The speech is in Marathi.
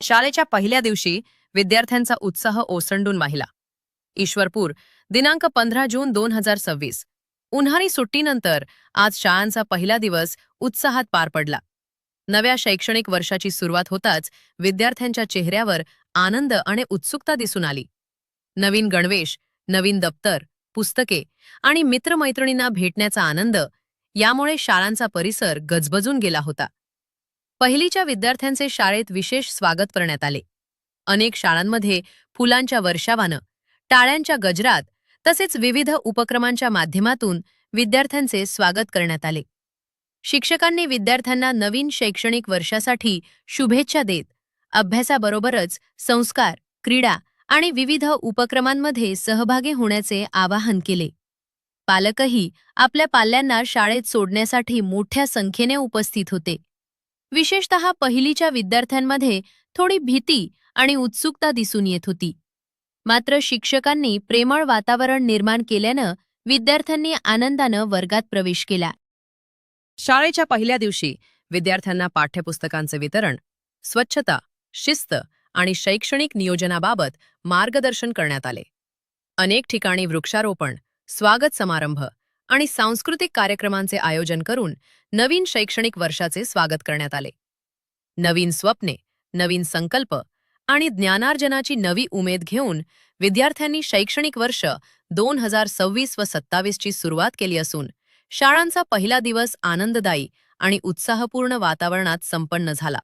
शाळेच्या पहिल्या दिवशी विद्यार्थ्यांचा उत्साह ओसंडून वाहिला. ईश्वरपूर, दिनांक 15 जून 2026. उन्हाळी सुट्टीनंतर आज शाळांचा पहिला दिवस उत्साहात पार पडला. नव्या शैक्षणिक वर्षाची सुरुवात होताच विद्यार्थ्यांच्या चेहऱ्यावर आनंद आणि उत्सुकता दिसून आली. नवीन गणवेश, नवीन दप्तर, पुस्तके आणि मित्रमैत्रिणींना भेटण्याचा आनंद यामुळे शाळांचा परिसर गजबजून गेला होता. पहिलीच्या विद्यार्थ्यांचे शाळेत विशेष स्वागत करण्यात आले. अनेक शाळांमध्ये फुलांच्या वर्षावानं, टाळ्यांच्या गजरात तसेच विविध उपक्रमांच्या माध्यमातून विद्यार्थ्यांचे स्वागत करण्यात आले. शिक्षकांनी विद्यार्थ्यांना नवीन शैक्षणिक वर्षासाठी शुभेच्छा देत अभ्यासाबरोबरच संस्कार, क्रीडा आणि विविध उपक्रमांमध्ये सहभागी होण्याचे आवाहन केले. पालकही आपल्या पाल्यांना शाळेत सोडण्यासाठी मोठ्या संख्येने उपस्थित होते. विशेषतः पहिलीच्या विद्यार्थ्यांमध्ये थोडी भीती आणि उत्सुकता दिसून येत होती. मात्र शिक्षकांनी प्रेमळ वातावरण निर्माण केल्यानं विद्यार्थ्यांनी आनंदानं वर्गात प्रवेश केला. शाळेच्या पहिल्या दिवशी विद्यार्थ्यांना पाठ्यपुस्तकांचे वितरण, स्वच्छता, शिस्त आणि शैक्षणिक नियोजनाबाबत मार्गदर्शन करण्यात आले. अनेक ठिकाणी वृक्षारोपण, स्वागत समारंभ आणि सांस्कृतिक कार्यक्रमांचे आयोजन करून नवीन शैक्षणिक वर्षाचे स्वागत करण्यात आले. नवीन स्वप्ने, नवीन संकल्प आणि ज्ञानार्जनाची नवी उमेद घेऊन विद्यार्थ्यांनी शैक्षणिक वर्ष 2026 व 27 ची सुरुवात केली असून शाळांचा पहिला दिवस आनंददायी आणि उत्साहपूर्ण वातावरणात संपन्न झाला.